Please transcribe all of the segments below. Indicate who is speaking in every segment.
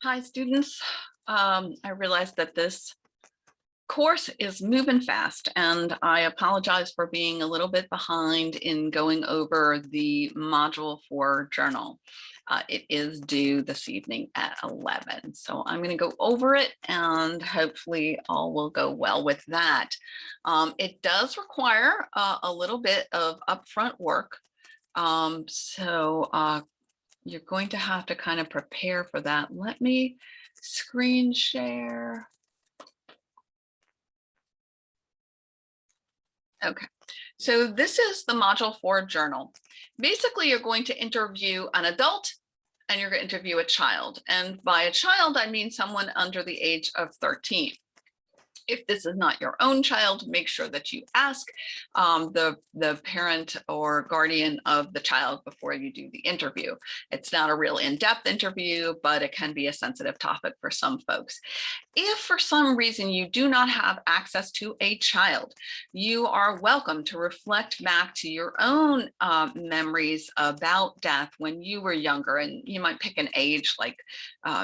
Speaker 1: Hi, students. I realize that this course is moving fast, and I apologize for being a little bit behind in going over the module for journal. It is due this evening at 11, so I'm going to go over it, and hopefully all will go well with that. It does require a little bit of upfront work, so you're going to have to kind of prepare for that. Let me screen share. Okay, so this is the module for journal. Basically, you're going to interview an adult and you're going to interview a child. And by a child, I mean someone under the age of 13. If this is not your own child, make sure that you ask the parent or guardian of the child before you do the interview. It's not a real in-depth interview, but it can be a sensitive topic for some folks. If for some reason you do not have access to a child, you are welcome to reflect back to your own memories about death when you were younger, and you might pick an age like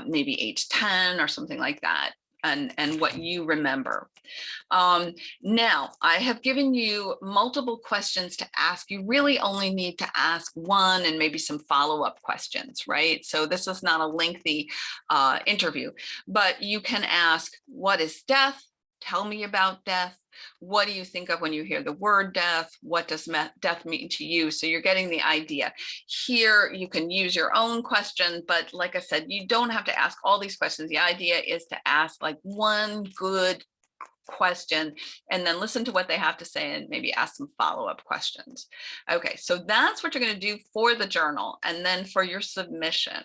Speaker 1: maybe age 10 or something like that. And what you remember. Now, I have given you multiple questions to ask. You really only need to ask one and maybe some follow-up questions, right? So this is not a lengthy interview, but you can ask, what is death? Tell me about death. What do you think of when you hear the word death? What does death mean to you? So you're getting the idea. Here, you can use your own question, but like I said, you don't have to ask all these questions. The idea is to ask like one good question and then listen to what they have to say and maybe ask some follow-up questions. Okay, so that's what you're going to do for the journal. And then for your submission,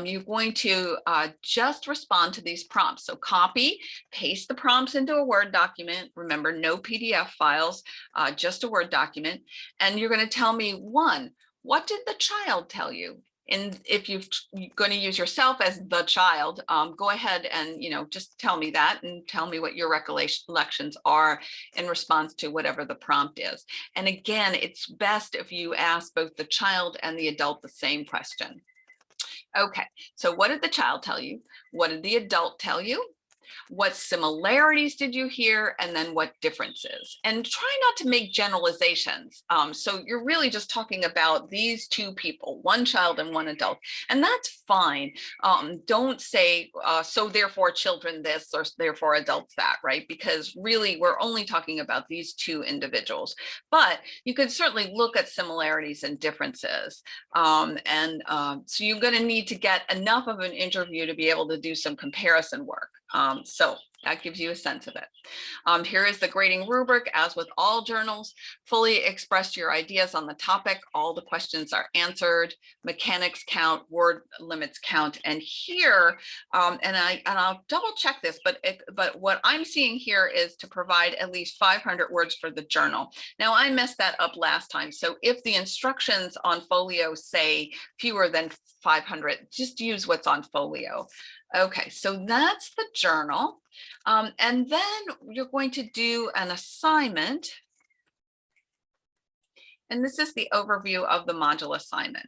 Speaker 1: you're going to just respond to these prompts. So copy, paste the prompts into a Word document. Remember, no PDF files, just a Word document. And you're going to tell me, one, what did the child tell you? And if you're going to use yourself as the child, go ahead and, just tell me that and tell me what your recollections are in response to whatever the prompt is. And again, it's best if you ask both the child and the adult the same question. Okay, so what did the child tell you? What did the adult tell you? What similarities did you hear? And then what differences? And try not to make generalizations. So you're really just talking about these two people, one child and one adult, and that's fine. Don't say, so therefore children this or therefore adults that, right? Because really we're only talking about these two individuals, but you could certainly look at similarities and differences. So you're going to need to get enough of an interview to be able to do some comparison work. So that gives you a sense of it. Here is the grading rubric. As with all journals, fully express your ideas on the topic. All the questions are answered. Mechanics count, word limits count. And here, and I'll double check this, but what I'm seeing here is to provide at least 500 words for the journal. Now I messed that up last time. So if the instructions on folio say fewer than 500, just use what's on folio. Okay, so that's the journal. And then you're going to do an assignment. And this is the overview of the module assignment.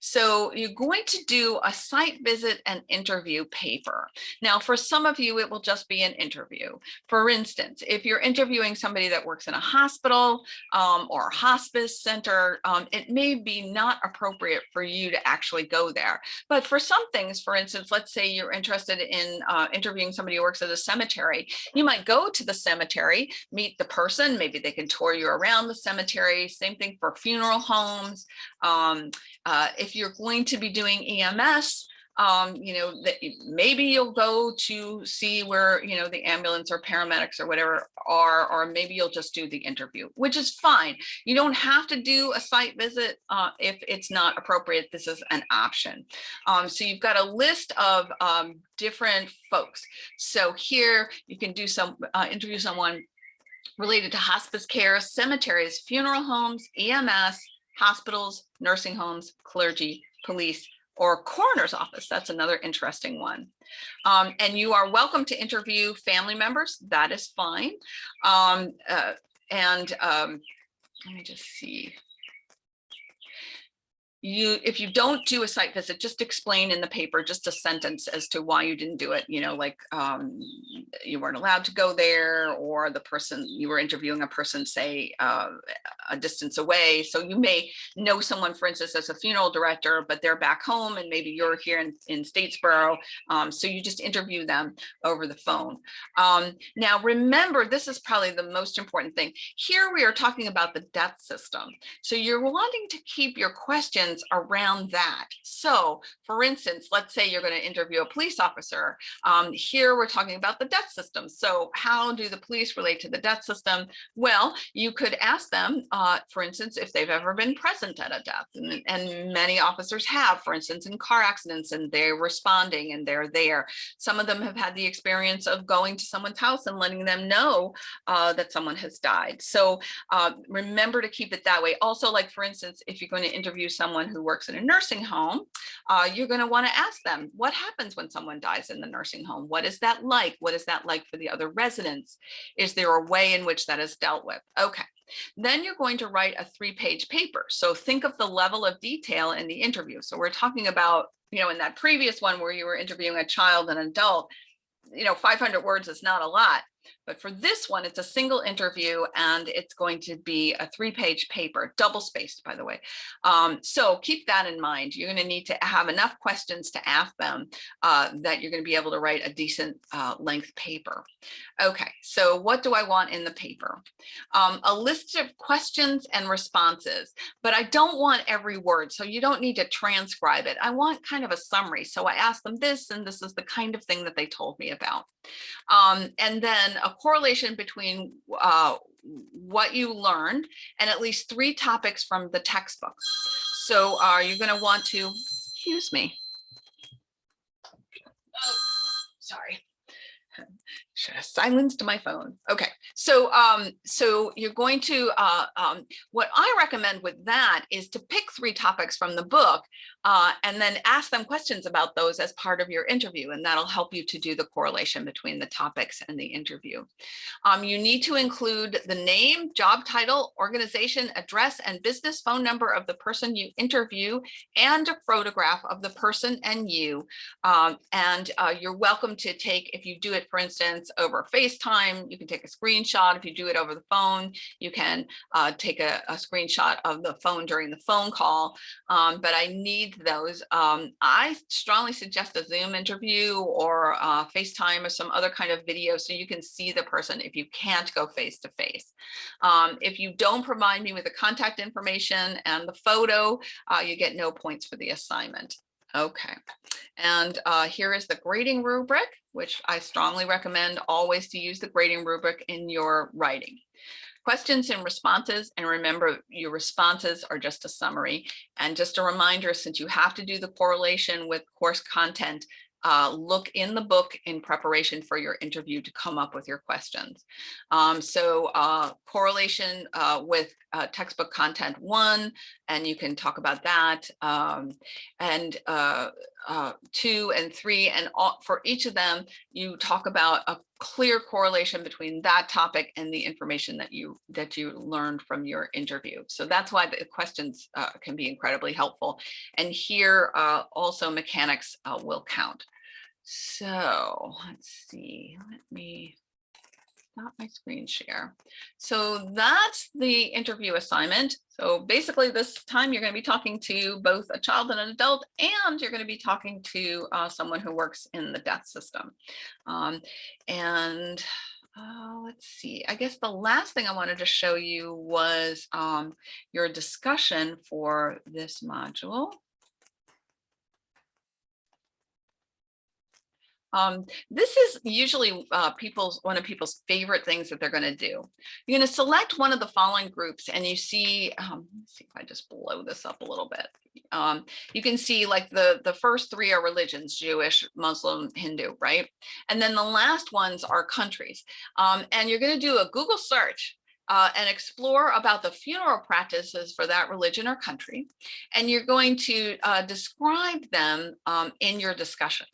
Speaker 1: So you're going to do a site visit and interview paper. Now, for some of you, it will just be an interview. For instance, if you're interviewing somebody that works in a hospital or a hospice center, it may be not appropriate for you to actually go there. But for some things, for instance, let's say you're interested in interviewing somebody who works at a cemetery, you might go to the cemetery, meet the person, maybe they can tour you around the cemetery. Same thing for funeral homes. If you're going to be doing EMS, that maybe you'll go to see where, the ambulance or paramedics or whatever are, or maybe you'll just do the interview, which is fine. You don't have to do a site visit if it's not appropriate. This is an option. So you've got a list of different folks. So here you can do interview someone related to hospice care, cemeteries, funeral homes, EMS, hospitals, nursing homes, clergy, police, or coroner's office. That's another interesting one. And you are welcome to interview family members. That is fine. Let me just see. if you don't do a site visit, just explain in the paper, just a sentence as to why you didn't do it. You know, like you weren't allowed to go there, or the person you were interviewing a person, say a distance away. So you may know someone, for instance, as a funeral director, but they're back home and maybe you're here in Statesboro. So you just interview them over the phone. Now, remember, this is probably the most important thing. Here we are talking about the death system. So you're wanting to keep your questions around that. So for instance, let's say you're going to interview a police officer. Here we're talking about the death system. So how do the police relate to the death system? Well, you could ask them, for instance, if they've ever been present at a death. And many officers have, for instance, in car accidents, and they're responding and they're there. Some of them have had the experience of going to someone's house and letting them know that someone has died. So remember to keep it that way. Also, like for instance, if you're going to interview someone who works in a nursing home, you're going to want to ask them, what happens when someone dies in the nursing home? What is that like? What is that like for the other residents? Is there a way in which that is dealt with? Okay. Then you're going to write a 3-page paper. So think of the level of detail in the interview. So we're talking about, you know, in that previous one where you were interviewing a child and an adult, you know, 500 words is not a lot. But for this one, it's a single interview and it's going to be a 3-page paper, double spaced, by the way. So keep that in mind. You're going to need to have enough questions to ask them that you're going to be able to write a decent length paper. Okay, so what do I want in the paper? A list of questions and responses, but I don't want every word, so you don't need to transcribe it. I want kind of a summary. So I asked them this, and this is the kind of thing that they told me about. And then a correlation between what you learned and at least 3 topics from the textbook. So you're going to want to, excuse me. Oh, sorry. Should have silenced my phone. Okay, so so you're going to what I recommend with that is to pick 3 topics from the book and then ask them questions about those as part of your interview, and that'll help you to do the correlation between the topics and the interview. You need to include the name, job title, organization, address, and business phone number of the person you interview, and a photograph of the person and you. And you're welcome to take, if you do it, for instance, over FaceTime, you can take a screenshot. If you do it over the phone, you can take a screenshot of the phone during the phone call. But I need those. I strongly suggest a Zoom interview or FaceTime or some other kind of video so you can see the person if you can't go face to face. If you don't provide me with the contact information and the photo, you get no points for the assignment. Okay, and here is the grading rubric, which I strongly recommend always to use the grading rubric in your writing. Questions and responses, and remember your responses are just a summary. And just a reminder, since you have to do the correlation with course content, look in the book in preparation for your interview to come up with your questions. So correlation with textbook content 1, and you can talk about that, and 2 and 3, and for each of them, you talk about a clear correlation between that topic and the information that you learned from your interview. So that's why the questions can be incredibly helpful. And here also mechanics will count. So let's see, let me stop my screen share. So that's the interview assignment. So basically this time you're going to be talking to both a child and an adult, and you're going to be talking to someone who works in the death system. Let's see, I guess the last thing I wanted to show you was your discussion for this module. This is usually one of people's favorite things that they're going to do. You're going to select one of the following groups, and you see, let's see if I just blow this up a little bit. You can see like the first 3 are religions: Jewish, Muslim, Hindu, right? And then the last ones are countries. And you're going to do a Google search and explore about the funeral practices for that religion or country. And you're going to describe them in your discussion.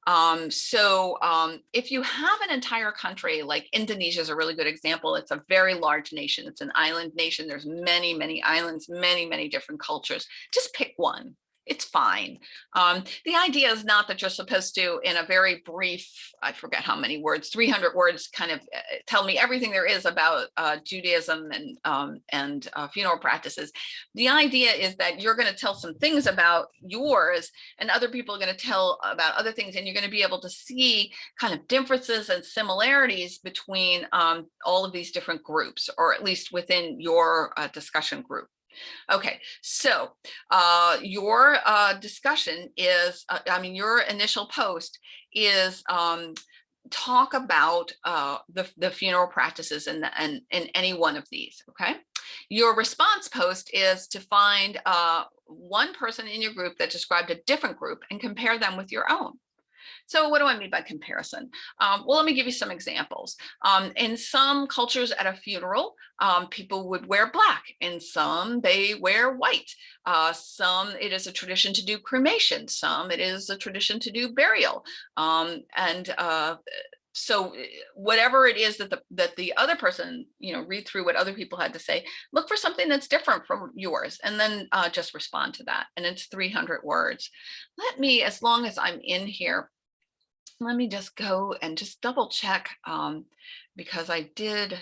Speaker 1: If you have an entire country, like Indonesia is a really good example. It's a very large nation. It's an island nation. There's many, many islands, many, many different cultures. Just pick one. It's fine. The idea is not that you're supposed to, in a very brief, I forget how many words, 300 words, kind of tell me everything there is about Judaism and funeral practices. The idea is that you're going to tell some things about yours, and other people are going to tell about other things, and you're going to be able to see kind of differences and similarities between all of these different groups, or at least within your discussion group. Okay, so your discussion is, your initial post is talk about the funeral practices in any one of these, okay? Your response post is to find one person in your group that described a different group and compare them with your own. So what do I mean by comparison? Well, let me give you some examples. In some cultures at a funeral, people would wear black. In some, they wear white. Some, it is a tradition to do cremation. Some, it is a tradition to do burial. So whatever it is that the other person, read through what other people had to say, look for something that's different from yours, and then just respond to that. And it's 300 words. Let me, as long as I'm in here, let me just go and just double check, because I did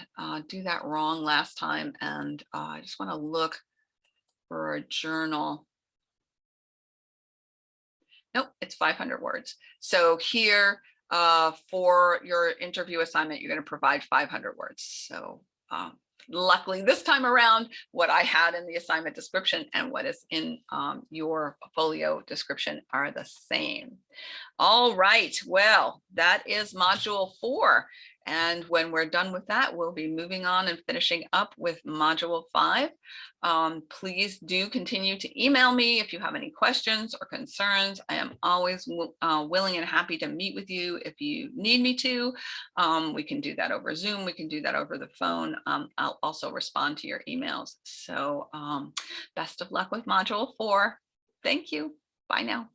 Speaker 1: do that wrong last time, and I just want to look for a journal. Nope, it's 500 words. So here, for your interview assignment, you're going to provide 500 words. So luckily this time around, what I had in the assignment description and what is in your folio description are the same. All right, well, that is module 4. And when we're done with that, we'll be moving on and finishing up with module 5. Please do continue to email me if you have any questions or concerns. I am always willing and happy to meet with you if you need me to. We can do that over Zoom. We can do that over the phone. I'll also respond to your emails. So best of luck with module 4. Thank you. Bye now.